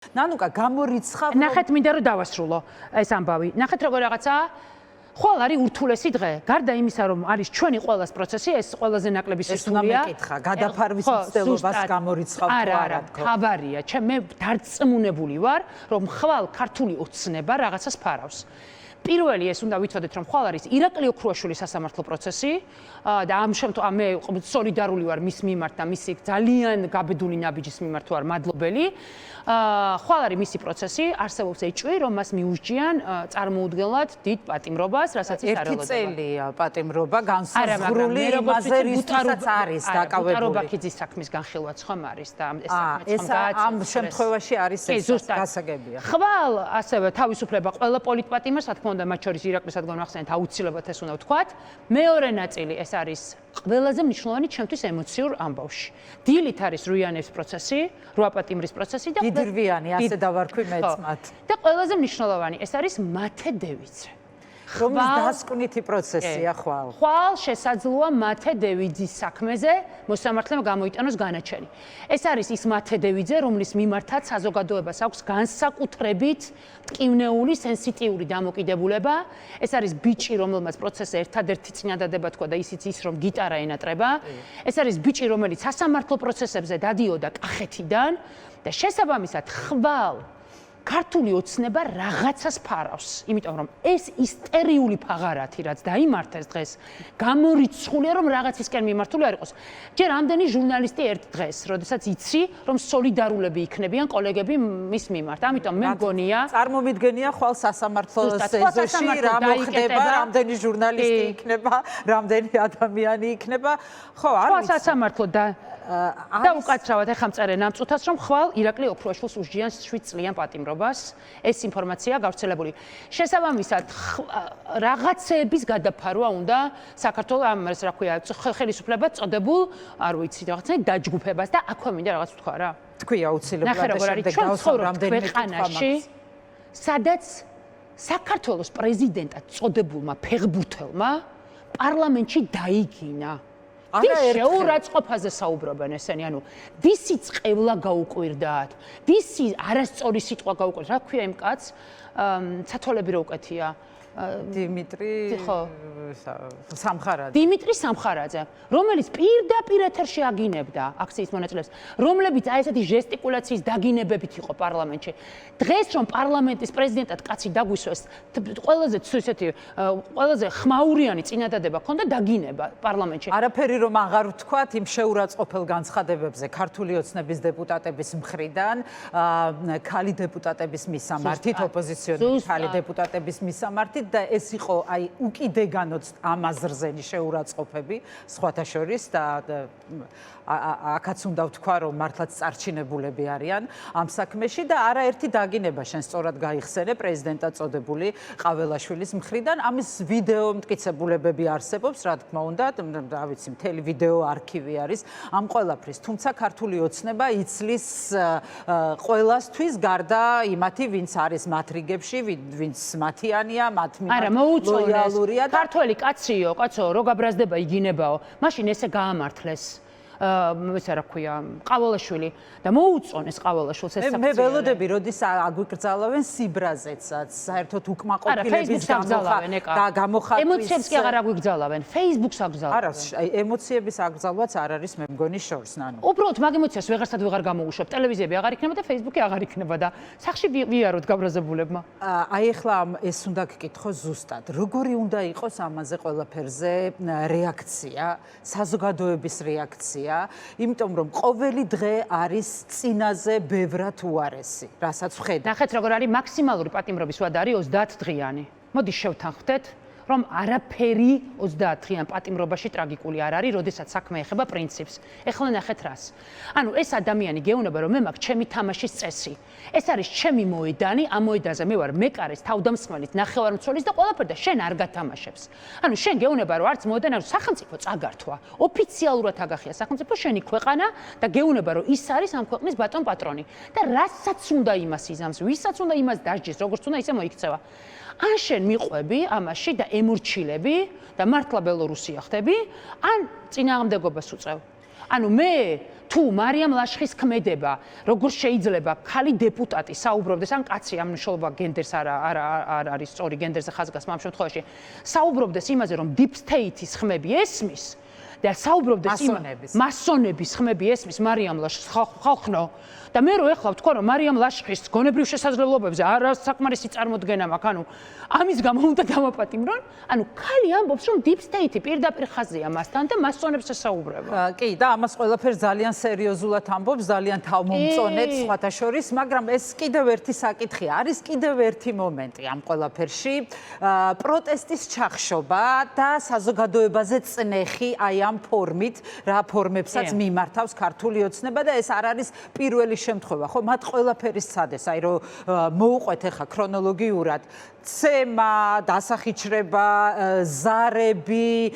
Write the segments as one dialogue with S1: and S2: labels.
S1: ნანუკა გამორიცხავ
S2: ნახეთ მინდა რომ დავასრულო ეს ამბავი. ნახეთ როგორ რაღაცაა. ხვალ არის ურთულესი დღე. გარდა იმისა რომ არის ჩვენი ყველას პროცესი, ეს ყველაზე ნაკლები სისტემაა.
S1: ეს უნდა მეკითხა, გადაფარვის მცდელობას გამორიცხავ თუ არა თქო.
S2: თავარია, მე დარწმუნებული ვარ, რომ ხვალ ქართული ოცნება რაღაცას ფარავს. პირველი ეს უნდა ვიცოდეთ რომ ხვალ არის ირაკლი ოქრუაშვილის სასამართლო პროცესი და ამ შემთხვევაში მე სოლიდარული ვარ მის მიმართ და მისი ძალიან გაბედული ნაბიჯის მიმართ ვარ მადლობელი. ხვალ არის მისი პროცესი, არსებობს ეჭვი რომ მას მიუსჯიან წარმოუდგენლად დიდ პატიმრობას, რასაც ის არ ელოდება.
S1: ერთი წელია პატიმრობა განსაზღვრული იმაზე რისთვისაც არის დაკავებული.
S2: ტარობაქიძის საქმის განხილვაც ხომ არის და
S1: ეს ამ შემთხვევაში არის ეს გასაგებია.
S2: ხვალ ასევე თავისუფლება ყველა პოლიტპატიმარს, რა თქმა უნდა, მათ შორის ირაკლის ადგილ ახსენეთ აუცილებლად ეს უნდა ვთქვათ. მეორე ნაწილი ეს არის ყველაზე მნიშვნელოვანი ჩემთვის ემოციურ ამბავში. დილით არის რუიანების პროცესი, რუაპატიმრის პროცესი და
S1: დიდრვიანი, ასე დავარქვი მეც მათ.
S2: და ყველაზე მნიშვნელოვანი ეს არის მათე დევიძე.
S1: რომლის დასკვნითი პროცესია ხვალ.
S2: ხვალ შესაძლოა მათე დევიძის საქმეზე მოსამართლემ გამოიტანოს განაჩენი. ეს არის ის მათე დევიძე, რომლის მიმართაც საზოგადოებას აქვს განსაკუთრებით ტკივნეული, სენსიტიური დამოკიდებულება. ეს არის ბიჭი, რომელმაც პროცესზე ერთადერთი წინადადება თქვა და ისიც ის, რომ გიტარა ენატრება. ეს არის ბიჭი, რომელიც სასამართლო პროცესებზე დადიოდა კახეთიდან და შესაბამისად ხვალ ქართული ოცნება რაღაცას ფარავს, იმიტომ რომ ეს ისტერიული ფაღარათი, რაც დაიმართეს დღეს, გამორიცხულია, რომ რაღაცისკენ მიმართული არ იყოს. ჯერ ამდენი ჟურნალისტი ერთ დღეს, როდესაც იცი, რომ სოლიდარულები იქნებიან კოლეგები მის მიმართ. ამიტომ მე მგონია,
S1: წარმომიდგენია ხვალ სასამართლო სეზონში რა მოხდება, რამდენი ჟურნალისტი იქნება, რამდენი ადამიანი იქნება. ხო, არ
S2: ვიცი. სასამართლო და უკაცრავად ეხა მწერე ნამწუთას, რომ ხვალ ირაკლი ოქრუაშვილს უსჯიან 7 წლიან პატიმრობას. ეს ინფორმაცია გავრცელებული. შესაბამისად, რაღაცების გადაფარვა უნდა საქართველოს ამ ეს რა ქვია, ხელისუფლებას წოდებულ, არ ვიცი, რაღაცა დაჯგუფებას და აქვე მინდა რაღაც ვთქვა რა.
S1: თქვი აუცილებლად და შემდეგ გავსვამ რამდენიმე
S2: ქვეყანაში, სადაც საქართველოს პრეზიდენტად წოდებულმა ფეხბურთელმა პარლამენტში დაიგინა. შეურაცხყოფაზე საუბრობენ ესენი, ანუ ვისი წყევლა გაუკვირდათ, ვისი არასწორი სიტყვა გაუკვირდათ, რა ქვია იმ კაცს, ცათოლები რო უკეთია.
S1: დიმიტრი სამხარაძე.
S2: დიმიტრი სამხარაძე, რომელიც პირდაპირ ეთერში აგინებდა აქციის მონაწილეებს, რომლებიც აი ესეთი ჟესტიკულაციის დაგინებებით იყო პარლამენტში. დღეს რომ პარლამენტის პრეზიდენტად კაცი დაგვისვეს, ყველაზე ხმაურიანი წინადადება ქონდა დაგინება პარლამენტში.
S1: არაფერი რომ აღარ ვთქვათ იმ შეურაცხყოფელ განცხადებებზე ქართული ოცნების დეპუტატების მხრიდან, ქალი დეპუტატების მისამართით, ოპოზიციონერი ქალი დეპუტატების მისამართით და ეს იყო აი უკიდეგანოც ამ აზრზენი შეურაცხყოფები სხვათა შორის და აქაც უნდა ვთქვა რომ მართლაც წარჩინებულები არიან ამ საქმეში და არაერთი დაგინება შენ სწორად გაიხსენე პრეზიდენტად წოდებული ყაველაშვილის მხრიდან ამის ვიდეო მტკიცებულებები არსებობს რა თქმა უნდა და ვიცი მთელი ვიდეო არქივი არის ამ ყველაფრის თუმცა ქართული ოცნება იცლის ყველასთვის გარდა იმათი ვინც არის მათ რიგებში ვინც მათიანია მათ
S2: ლოიალურია და ქართველი კაციო, კაცო, რო გაბრაზდება იგინებაო. მაშინ ესე გაამართლეს. ესე რა ქვია, ყაველაშვილი და მოუწონეს ყაველაშვილს ეს საქმე.
S1: მე ველოდები, როდის აგვიკრძალავენ სიბრაზეცაც, საერთოდ უკმაყოფილების და გამოხატვის.
S2: ემოციებს კი აღარ აგვიკრძალავენ, Facebook-ს აგზავენ.
S1: არა, ემოციების აგზავნაც არ არის მე მგონი შორს, ნანო.
S2: უბრალოდ მაგ ემოციას ვეღარსად ვეღარ გამოუშვებ. ტელევიზიები აღარ იქნება და Facebook-ი აღარ იქნება და სახში ვიაროთ გაბრაზებულებმა.
S1: აი ახლა ეს უნდა გკითხო ზუსტად. როგორი უნდა იყოს ამაზე ყველაფერზე რეაქცია, საზოგადოების რეაქცია? იმიტომ რომ ყოველი დღე არის წინაზე ბევრად უარესი, რასაც ვხედავ.
S2: ნახეთ როგორ არის მაქსიმალური პატიმრობის ვადა არის 30 დღიანი. მოდი შევთანხმდეთ, რომ არაფერი 30 დღიან პატიმრობაში ტრაგიკული არ არის, როდესაც საქმე ეხება პრინციპს. ეხლა ნახეთ რას. ანუ ეს ადამიანი გეუბნება რომ მე მაქვს ჩემი თამაშის წესი. ეს არის ჩემი მოედანი, ამ მოედანზე მე ვარ მეკარის, თავდამსხმელის, ნახევარმცველის და ყველაფერი და შენ არ გათამაშებს. ანუ შენ გეუბნება რომ არც მოედანი, არც სახელმწიფო წაგართვა. ოფიციალურად აგახია სახელმწიფო შენი ქვეყანა და გეუბნება რომ ის არის ამ ქვეყნის ბატონ პატრონი. და რასაც უნდა იმას იზამს, ვისაც უნდა იმას დასჯის, როგორც უნდა ისე მოიქცევა. ან შენ მიყვები ამაში და ემორჩილები და მართლა ბელორუსია ხდები, ან წინააღმდეგობას უწევ. ანუ მე თუ მარიამ ლაშხის ქმედება, როგორ შეიძლება ქალი დეპუტატი საუბრობდეს, ან კაცი, ამ მნიშვნელობა გენდერს არ არის სწორი გენდერზე ხაზგასმა ამ შემთხვევაში, საუბრობდეს იმაზე, რომ deep state-ის ხმები ესმის და საუბრობდეს მასონების ხმები ესმის მარიამ ლაშხის ხალხნო და მე რო ეხლა ვთქვა რომ მარიამ ლაშხის გონებრივ შესაძლებლობებზე არა საკმარისი წარმოდგენა მაქვს, ანუ ამის გამო უნდა დავაპატიმრონ, ანუ ქალი ამბობს რომ deep state-ი პირდაპირ ხაზია მასთან და მასონებს ესაუბრება.
S1: კი, და ამას ყველაფერს ძალიან სერიოზულად ამბობს, ძალიან თავმომწონეთ სხვათა შორის, მაგრამ ეს კიდევ ერთი საკითხია, არის კიდევ ერთი მომენტი ამ ყველაფერში, პროტესტის ჩახშობა და საზოგადოებაზე წნეხი აი ამ ფორმით, რა ფორმებსაც მიმართავს ქართული ოცნება და ეს არ არის პირველი შემთხვევა, ხო, მათ ყველაფერი სცადეს, აი რომ მოუყვეთ ახლა ქრონოლოგიურად ცემა, დასახიჩრება, ზარები,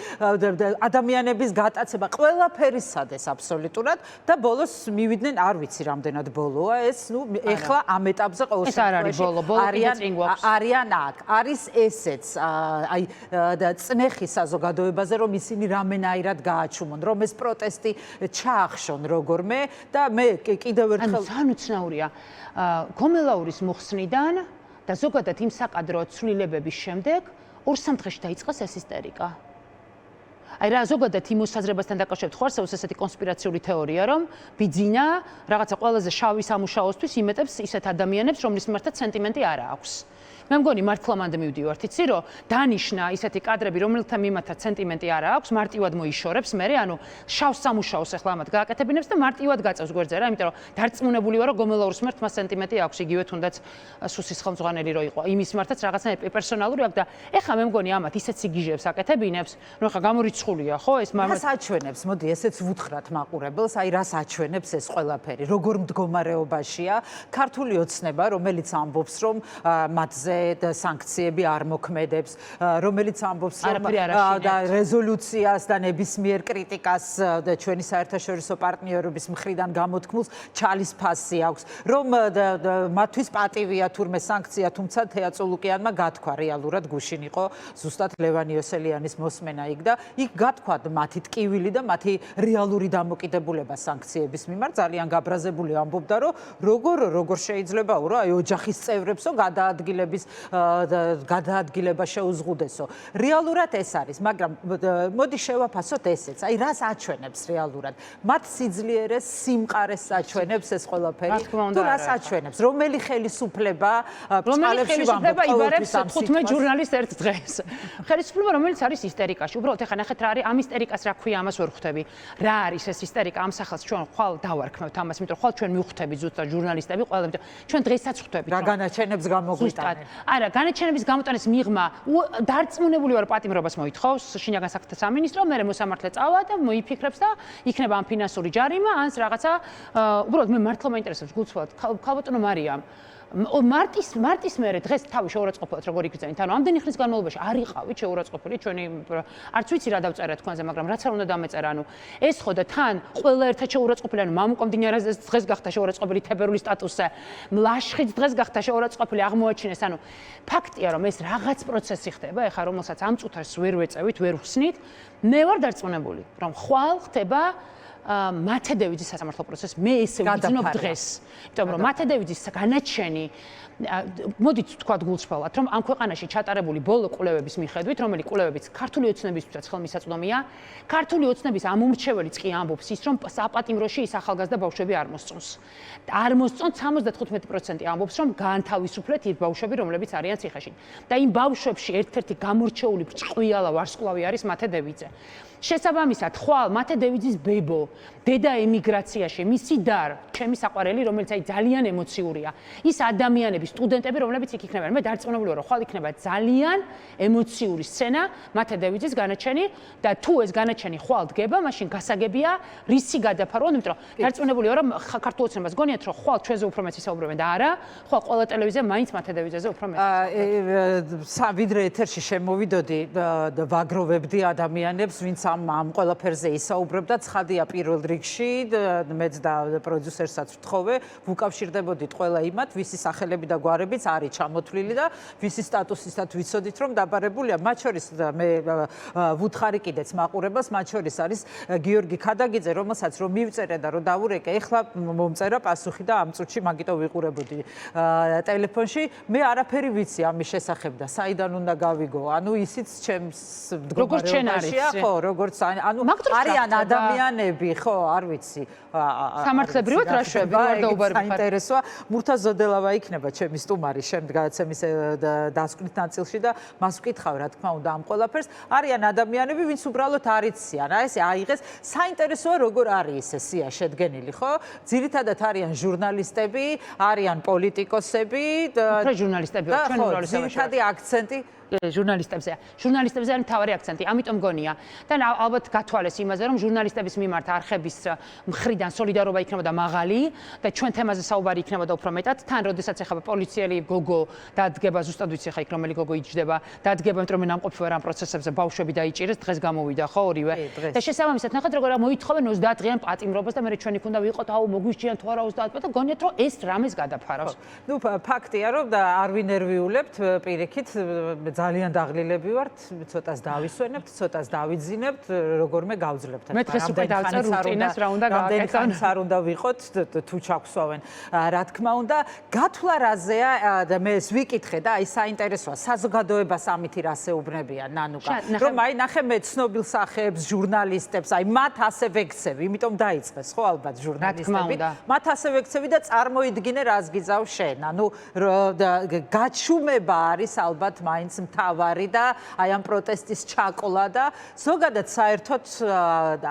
S1: ადამიანების გატაცება, ყველაფერი სცადეს აბსოლუტურად და ბოლოს მივიდნენ, არ ვიცი რამდენად ბოლოა ეს, ნუ ეხლა ამ ეტაპზე ყოველ შემთხვევაში არიან აქ. არის ესეც, აი წნეხი საზოგადოებაზე, რომ ისინი რამენაირად გააჩუმონ, რომ ეს პროტესტი ჩაახშონ როგორმე და მე კიდევ ერთხელ
S2: განუცნაურია გომელაურის მოხსნიდან და ზოგადად იმ საკადრო ცვლილებების შემდეგ 2-3 დღეში დაიწყეს ეს ისტერიკა. აი რა ზოგადად იმ მოსაზრებასთან დაკავშირებით ხო არსებობს ესეთი კონსპირაციული თეორია, რომ ბიძინა რაღაცა ყველაზე შავი სამუშაოსთვის იმეტებს ისეთ ადამიანებს, რომლის მიმართაც სენტიმენტი არ აქვს. მე მგონი მართლა მანდ მივდივართ, იცი რომ დანიშნა ისეთი კადრები, რომელთა მიმართაც სენტიმენტი არ აქვს, მარტივად მოიშორებს, მე ანუ შავს სამუშაოს ახლა ამათ გააკეთებინებს და მარტივად გაწევს გვერდზე რა, იმიტომ რომ დარწმუნებული ვარ, რომ გომელაურის მიმართ მას სენტიმენტი აქვს, იგივე თუნდაც სუსის ხელმძღვანელი რო იყო, იმის მიმართაც რაღაცა პერსონალური აქვს და ეხლა მე მგონი ამათ ისეთ სიგიჟებს აკეთებინებს, რომ ეხლა გამორიცხულია, ხო, ეს
S1: რას აჩვენებს, მოდი ესეც ვუთხრათ მაყურებელს, აი რას აჩვენებს ეს ყველაფერი, როგორ მდგომარეობაშია ქართული ოცნება, რომელიც ამბობს, რომ მათზე სანქციები არ მოქმედებს, რომელიც ამბობს რომ და რეზოლუციას და ნებისმიერ კრიტიკას და ჩვენი საერთაშორისო პარტნიორების მხრიდან გამოთქმულს ჩალის ფასი აქვს, რომ მათთვის პატივია თურმე სანქცია, თუმცა თეაწულუკიანმა გათქვა რეალურად გუშინ იყო ზუსტად ლევან იოსელიანის მოსმენა იქ და იქ გათქვა მათი ტკივილი და მათი რეალური დამოკიდებულება სანქციების მიმართ ძალიან გაბრაზებული ამბობდა, რომ როგორ შეიძლება რომ აი ოჯახის წევრებსო გადაადგილების გადაადგილება შეუზღუდესო. რეალურად ეს არის, მაგრამ მოდი შევაფასოთ ესეც. აი რას აჩვენებს რეალურად? მათ სიძლიერეს, სიმყარეს აჩვენებს ეს ყველაფერი. თუ რას აჩვენებს? რომელი ხელისუფლება
S2: იბარებს 15 ჟურნალისტს ერთ დღეს. ხელისუფლება რომელიც არის ისტერიკაში. უბრალოდ ეხლა ნახეთ რა არის ამ ისტერიკას რა ქვია, ამას ვერ ხვდები. რა არის ეს ისტერიკა? ამ სახელს ჩვენ ხვალ დავარქმევთ ამას, იმიტომ რომ ხვალ ჩვენ მივხვდებით ზუსტად ჟურნალისტები ყველა, იმიტომ ჩვენ დღესაც ხვდებით.
S1: რა განაჩენებს გამოგვიტანენ?
S2: არა, განაჩენების გამოტანის მიღმა დარწმუნებული ვარ პატიმრობას მოითხოვს შინაგან საქმეთა სამინისტრო, მე მოსამართლე წავა და მოიფიქრებს და იქნება ამ ფინანსური ჯარიმა, ანს რაღაცა, უბრალოდ მე მართლა მაინტერესებს გულწრფელად ქალბატონო მარიამ მარტის მერე დღეს თავი შეურაცხყოფილად როგორ იქცევით, ანუ ამდენი ხნის განმავლობაში არ იყავით შეურაცხყოფილი ჩვენი არც ვიცი რა დავწერა თქვენზე, მაგრამ რაც არ უნდა დამეწერა, ანუ ეს ხო და თან ყველა ერთად შეურაცხყოფილი, ანუ მამუკა მდინარეს დღეს გახდა შეურაცხყოფილი თებერვლის სტატუსზე, ლაშხიც დღეს გახდა შეურაცხყოფილი აღმოაჩინეს, ანუ ფაქტია რომ ეს რაღაც პროცესი ხდება, ეხლა რომელსაც ამ წუთას ვერ ვეწევით, ვერ ვხსნით, მე ვარ დარწმუნებული, რომ ხვალ ხდება მათე დევიძის სასამართლო პროცესი, მე ესე ვიძნობ დღეს, იმიტომ რომ მათე დევიძის განაჩენი მოდით ვთქვათ გულწრფელად, რომ ამ ქვეყანაში ჩატარებული ბოლო კვლევების მიხედვით, რომელი კვლევებიც ქართული ოცნებისთვისაც ხელმისაწვდომია, ქართული ოცნების ამომრჩეველიც კი ამბობს ის, რომ საპატიმროში ის ახალგაზრდა ბავშვები არ მოსწონს. არ მოსწონს 75% ამბობს, რომ გაანთავისუფლეთ ის ბავშვები, რომლებიც არიან ციხეში. და იმ ბავშვებში ერთ-ერთი გამორჩეული ბრჭყვიალა ვარსკვლავი არის მათე დევიძე. შესაბამისად, ხვალ მათე დევიძის ბებო, დედა ემიგრაციაში, მისი დარ, ჩემი საყვარელი, რომელიც აი ძალიან ემოციურია. ის ადამიანები, სტუდენტები, რომლებიც იქ იქნებიან. მე დარწმუნებული ვარ, რომ ხვალ იქნება ძალიან ემოციური სცენა მათე დევიძის განაჩენი და თუ ეს განაჩენი ხვალ დგება, მაშინ გასაგებია რისი გადაფარვა, იმიტომ რომ დარწმუნებული ვარ, რომ ქართულ ოცნებას გონიათ, რომ ხვალ ჩვენზე უფრო მეც ისაუბრებენ და არა, ხვალ ყველა ტელევიზია მაინც მათე დევიძეზე უფრო მეც.
S1: ვიდრე ეთერში შემოვიდოდი და ვაგროვებდი ადამიანებს, ვინც ამ ყველაფერზე ისაუბრებდა, ცხადია პირველ რიგში მეც და პროდიუსერსაც ვთხოვე, ვუკავშირდებოდით ყველა იმათ, ვისი სახელები და გვარებიც არის ჩამოთვლილი და ვისი სტატუსისად ვიცოდით, რომ დაბარებულია. მათ შორის მე ვუთხარი კიდეც მაყურებელს, მათ შორის არის გიორგი ქადაგიძე, რომელსაც რომ მივწერე და რომ დავურეკე, ეხლა მომწერა პასუხი და ამ წუთში მაგიტო ვიყურებოდი ტელეფონში. მე არაფერი ვიცი ამის შესახებ და საიდან უნდა გავიგო. ანუ ისიც ჩემს მდგომარეობაშია, ხო, როგორც ანუ არიან ადამიანები, ხო, არ ვიცი.
S2: სამართლებრივად რა შეგვიძლია დაუბარებთ?
S1: საინტერესოა. მურთა ზოდელავა იქნება ჩემი სტუმარი შემდგაცემის დასკვნით ნაწილში და მას ვკითხავ, რა თქმა უნდა, ამ ყველაფერს. არიან ადამიანები, ვინც უბრალოდ არ იციან. რა ესე აიღეს. საინტერესოა როგორ არის ესე სია შედგენილი, ხო? ძირითადად არიან ჟურნალისტები, არიან პოლიტიკოსები.
S2: უფრო ჟურნალისტები, ჩვენ უბრალოდ
S1: ძირითადი აქცენტი
S2: ჟურნალისტებზე არის მთავარი აქცენტი. ამიტომ მგონია და ალბათ გათვალეს იმაზე, რომ ჟურნალისტების მიმართ არხების მხრიდან სოლიდარობა იქნებოდა მაღალი და ჩვენ თემაზე საუბარი იქნებოდა უფრო მეტად. თან, როდესაც ეხება პოლიციელი გოგო დადგება, ზუსტად ვიცი ხა იქ რომელი გოგო იჯდება, დადგება, იმიტომ რომ ნამყოფი ვარ ამ პროცესებზე, ბავშვები დაიჭირეს, დღეს გამოვიდა, ხო, ორივე. და შესაბამისად, ნახეთ როგორ მოითხოვენ 30 დღიან პატიმრობას და მე ჩვენი უნდა ვიყოთ, აუ, მოგვიჩიან თუ არა 30 და გონიათ რომ ეს რამეს გადაფარავს.
S1: ნუ ფაქტია, რომ არ ვინერვიულებთ პირიქით ძალიან დაღლილები ვართ, ცოტას დავისვენებთ, ცოტას დავიძინებთ, როგორმე გავძლებთ.
S2: მე დღეს უკვე დავწერ რუტინას რა უნდა გააკეთონ.
S1: არ უნდა ვიყოთ თუ ჩაგვსვავენ. რა თქმა უნდა, გათვლა რაზეა და მე ეს ვიკითხე და აი საინტერესოა, საზოგადოებას ამით რასეუბნებიან ნანუკა. რომ აი ნახე მე ცნობილ სახეებს, ჟურნალისტებს, აი მათ ასე ვექცევი, იმიტომ დაიწყეს ხო ალბათ ჟურნალისტები. მათ ასე ვექცევი და წარმოიდგინე რას გიზავ შენ. ანუ გაჩუმება არის ალბათ მაინც მთავარი და აი ამ პროტესტის ჩაკლა და ზოგადად საერთოდ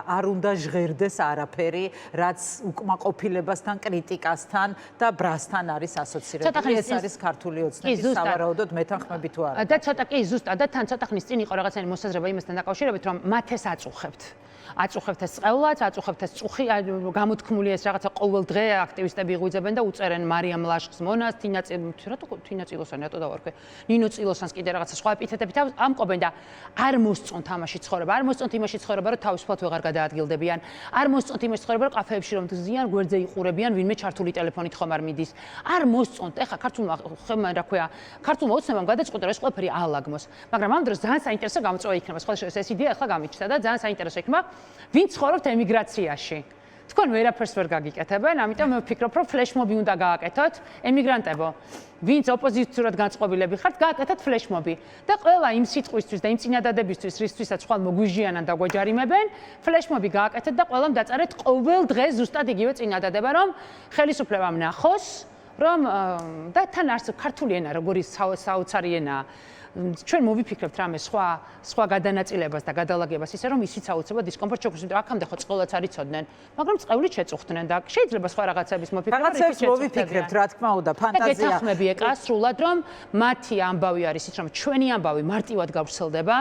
S1: არ უნდა ჟღერდეს არაფერი, რაც უკმაყოფილებასთან, კრიტიკასთან და ბრასთან არის ასოცირებული. ეს არის ქართული ოცნების სავარაუდოდ მეთანხმები თუ არა.
S2: და ცოტა კი ზუსტად და თან ცოტა ხნის წინ იყო რაღაცანი მოსაზრება იმასთან დაკავშირებით, რომ მათ ეს აწუხებთ. აწუხებთ ეს წყევლაც, აწუხებთ ეს წუხი, გამოთქმული ეს რაღაცა ყოველ დღე აქტივისტები იღვიძებენ და უწერენ მარიამ ლაშხს მონას, თინა წილოსანი, რატო დავარქვე? ნინო წილოსანს კიდე რაღაცა სხვა ეპითეტებით ამკობენ და არ მოსწონთ ამაში ცხოვრება, არ მოსწონთ იმაში ცხოვრება, რომ თავისუფლად ვეღარ გადაადგილდებიან, არ მოსწონთ იმაში ცხოვრება, რომ კაფეებში რომ ზიან გვერდზე იყურებიან, ვინმე ჩართული ტელეფონით ხომ არ მიდის. არ მოსწონთ, ეხა ქართულმა რა ქვია, ქართულმა ოცნებამ გადაწყვიტა ეს ყველაფერი აალაგმოს. მაგრამ ამ დროს ძალიან საინტერესო გამოწვევა იქნება. სხვა შორის ეს იდეა ახლა გამიჩნდა და ძალიან საინტერესო იქნება, ვინ ცხოვრობთ ემიგრაციაში. თქვენ ვერაფერს ვერ გაგიკეთებენ, ამიტომ მე ვფიქრობ, რომ ფლეშმობი უნდა გააკეთოთ. ემიგრანტებო, ვინც ოპოზიციურად განწყობილები ხართ, გააკეთოთ ფლეშმობი და ყველა იმ სიტყვისთვის და იმ წინადადებისთვის, რისთვისაც ხვალ მოგვიჟიანან და გვაჯარიმებენ, ფლეშმობი გააკეთეთ და ყველამ დაწერეთ ყოველ დღე ზუსტად იგივე წინადადება, რომ ხელისუფლებამ ნახოს, რომ და თან არსებობს ქართული ენა, როგორი საოცარი ენაა. ჩვენ მოვიფიქრებთ რამე სხვა გადანაწილებას და გადალაგებას ისე რომ ისიც აუცილებლად დისკომფორტ შეგვიძლია. აქამდე ხო წყევლაც არ იცოდნენ, მაგრამ წყევლით შეწუხდნენ და შეიძლება სხვა რაღაცების მოფიქრება.
S1: რაღაცებს მოვიფიქრებთ, რა თქმა უნდა, ფანტაზია.
S2: გეთანხმები ეკა სრულად, რომ მათი ამბავი არის ის, რომ ჩვენი ამბავი მარტივად გავრცელდება,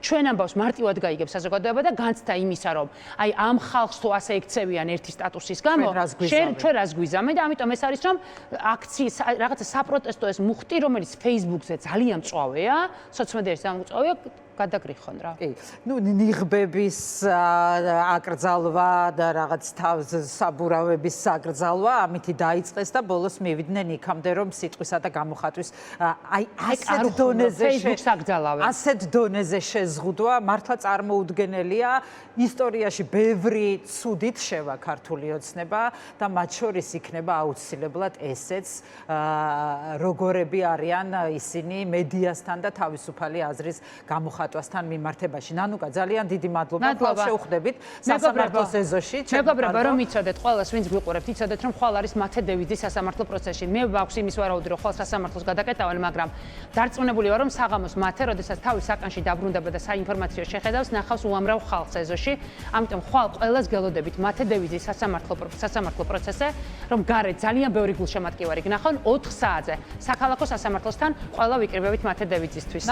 S2: ჩვენ ამბავს მარტივად გაიგებს საზოგადოება და განცდა იმისა, რომ აი ამ ხალხს თუ ასე ექცევიან ერთი სტატუსის გამო, ჩვენ რას გვიზამენ და ამიტომ ეს არის, რომ აქციის რაღაცა საპროტესტო ეს მუხტი, რომელიც Facebook-ზე ძალიან მწვავეა, სოციალმედიაში დამუწვავია, გადაგრიხონ რა.
S1: კი. ნუ ნიღბების აკრძალვა და რაღაც საბურავების აკრძალვა ამითი დაიწყეს და ბოლოს მივიდნენ იქამდე რომ სიტყვისა და გამოხატვის აი ასეთ დონეზე შეზღუდვა მართლა წარმოუდგენელია. ისტორიაში ბევრი ცუდით შევა ქართული ოცნება და მათ შორის იქნება აუცილებლად ესეც როგორები არიან ისინი მედიასთან და თავისუფალი აზრის გამოხატვასთან მიმართებაში. ნანუკა, ძალიან დიდი მადლობა. შევხვდებით სასამართლოს ეზოში.
S2: მეგობრებო, რომ იცოდეთ ყველას, ვინც გვიყურებთ, იცოდეთ რომ ხვალ არის მათე დევიძი სასამართლო პროცესში. მე მაქვს იმის ვარაუდი, რომ ხვალ სასამართლოს გადაკეტავენ, მაგრამ დარწმუნებული ვარ, რომ საღამოს მათე, როდესაც თავის საკანში დაბრუნდება და საინფორმაციო შეხედავს, ნახავს უამრავ ხალხს ეზოში. ამიტომ ხვალ ყველას გელოდებით მათე დევიძის სასამართლო პროცესზე, რომ გარეთ ძალიან ბევრი გულშემატკივარი გნახონ 4 საათზე. საქალაქო სასამართლოსთან ყველა ვიკრიბებით მათე დევიძისთვის.